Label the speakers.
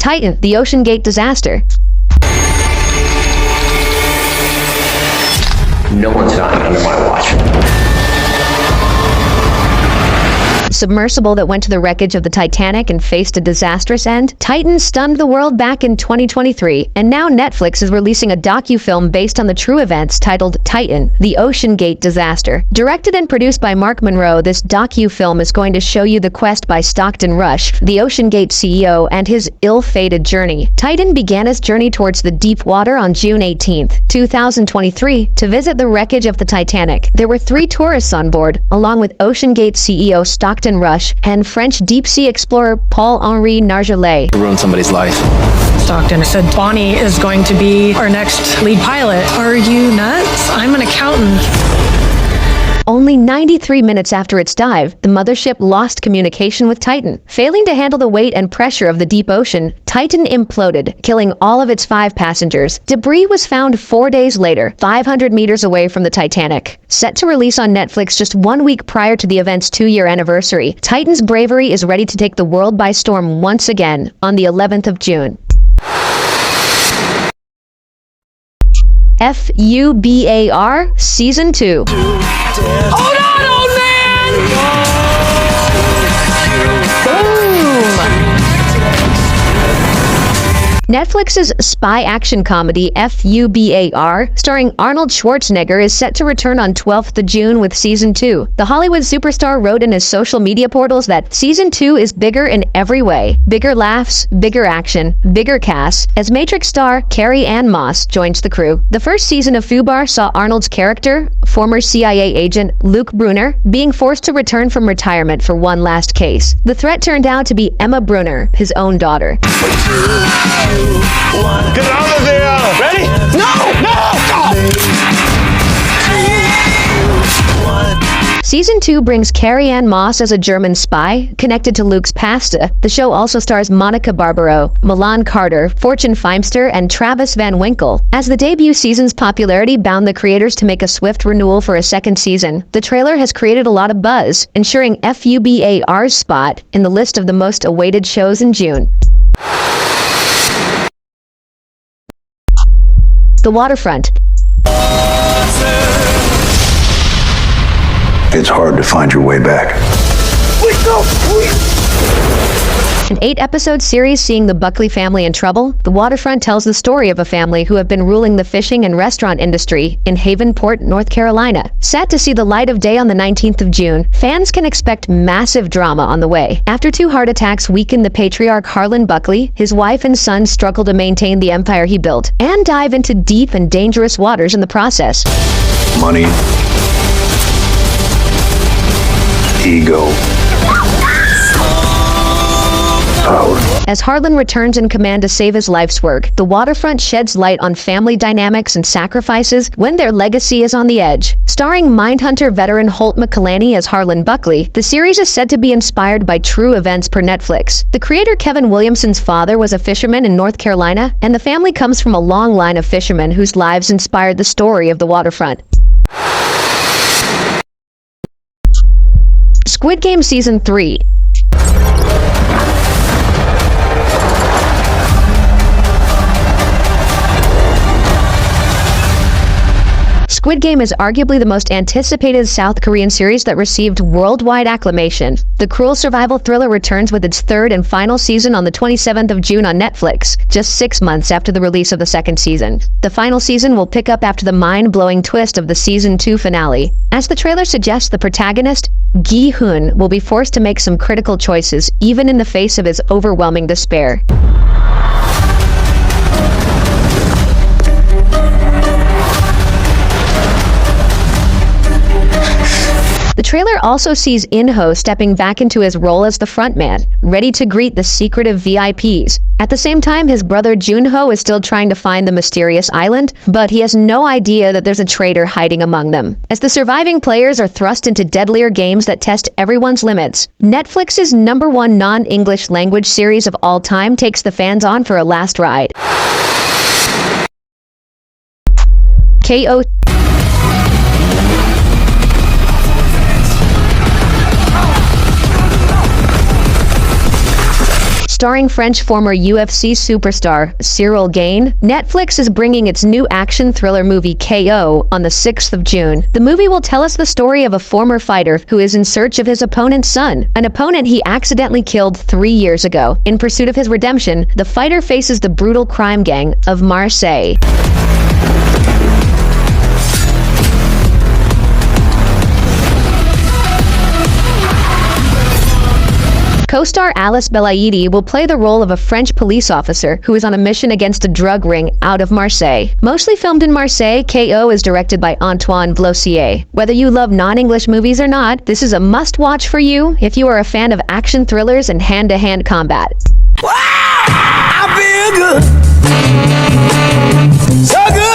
Speaker 1: Titan, the Ocean Gate disaster.
Speaker 2: No one's dying under my watch.
Speaker 1: Submersible that went to the wreckage of the Titanic and faced a disastrous end, Titan stunned the world back in 2023, and now Netflix is releasing a docu-film based on the true events titled Titan, the Ocean Gate Disaster. Directed and produced by Mark Monroe, this docu-film is going to show you the quest by Stockton Rush, the Ocean Gate CEO, and his ill-fated journey. Titan began his journey towards the deep water on June 18, 2023, to visit the wreckage of the Titanic. There were 3 tourists on board, along with Ocean Gate CEO Stockton Rush and French deep-sea explorer Paul-Henri Nargeolet.
Speaker 3: Ruined somebody's life.
Speaker 4: Stockton said Bonnie is going to be our next lead pilot. Are you nuts? I'm an accountant.
Speaker 1: Only 93 minutes after its dive, the mothership lost communication with Titan. Failing to handle the weight and pressure of the deep ocean, Titan imploded, killing all of its 5 passengers. Debris was found 4 days later, 500 meters away from the Titanic. Set to release on Netflix just 1 week prior to the event's 2-year anniversary, Titan's bravery is ready to take the world by storm once again on the 11th of June. FUBR Season 2.
Speaker 4: Hold on, old
Speaker 1: Netflix's spy action comedy FUBAR, starring Arnold Schwarzenegger, is set to return on 12th of June with Season 2. The Hollywood superstar wrote in his social media portals that Season 2 is bigger in every way. Bigger laughs, bigger action, bigger cast, as Matrix star Carrie-Anne Moss joins the crew. The first season of FUBAR saw Arnold's character, former CIA agent Luke Brunner, being forced to return from retirement for one last case. The threat turned out to be Emma Brunner, his own daughter.
Speaker 5: Get out of there! Ready? No!
Speaker 1: Season 2 brings Carrie-Anne Moss as a German spy connected to Luke's past. The show also stars Monica Barbaro, Milan Carter, Fortune Feimster, and Travis Van Winkle. As the debut season's popularity bound the creators to make a swift renewal for a second season, the trailer has created a lot of buzz, ensuring FUBAR's spot in the list of the most awaited shows in June. The Waterfront.
Speaker 6: It's hard to find your way back.
Speaker 1: An 8-episode series seeing the Buckley family in trouble, The Waterfront tells the story of a family who have been ruling the fishing and restaurant industry in Havenport, North Carolina. Set to see the light of day on the 19th of June, fans can expect massive drama on the way. After 2 heart attacks weakened the patriarch Harlan Buckley, his wife and son struggle to maintain the empire he built, and dive into deep and dangerous waters in the process.
Speaker 6: Money. Ego. Power.
Speaker 1: As Harlan returns in command to save his life's work, The Waterfront sheds light on family dynamics and sacrifices when their legacy is on the edge. Starring Mindhunter veteran Holt McCallany as Harlan Buckley, the series is said to be inspired by true events per Netflix. The creator Kevin Williamson's father was a fisherman in North Carolina, and the family comes from a long line of fishermen whose lives inspired the story of The Waterfront. Squid Game Season 3. Squid Game is arguably the most anticipated South Korean series that received worldwide acclamation. The cruel survival thriller returns with its 3rd and final season on the 27th of June on Netflix, just 6 months after the release of the 2nd season. The final season will pick up after the mind-blowing twist of the Season 2 finale. As the trailer suggests, the protagonist, Gi-hun, will be forced to make some critical choices, even in the face of his overwhelming despair. The trailer also sees In-ho stepping back into his role as the frontman, ready to greet the secretive VIPs. At the same time, his brother Junho is still trying to find the mysterious island, but he has no idea that there's a traitor hiding among them. As the surviving players are thrust into deadlier games that test everyone's limits, Netflix's #1 non-English language series of all time takes the fans on for a last ride. KO. starring French former UFC superstar Cyril Gane, Netflix is bringing its new action thriller movie KO on the 6th of June. The movie will tell us the story of a former fighter who is in search of his opponent's son, an opponent he accidentally killed 3 years ago. In pursuit of his redemption, the fighter faces the brutal crime gang of Marseille. Co-star Alice Belaïdi will play the role of a French police officer who is on a mission against a drug ring out of Marseille. Mostly filmed in Marseille, KO is directed by Antoine Blossier. Whether you love non-English movies or not, this is a must-watch for you if you are a fan of action thrillers and hand-to-hand combat.
Speaker 5: Wow! I feel good. So good.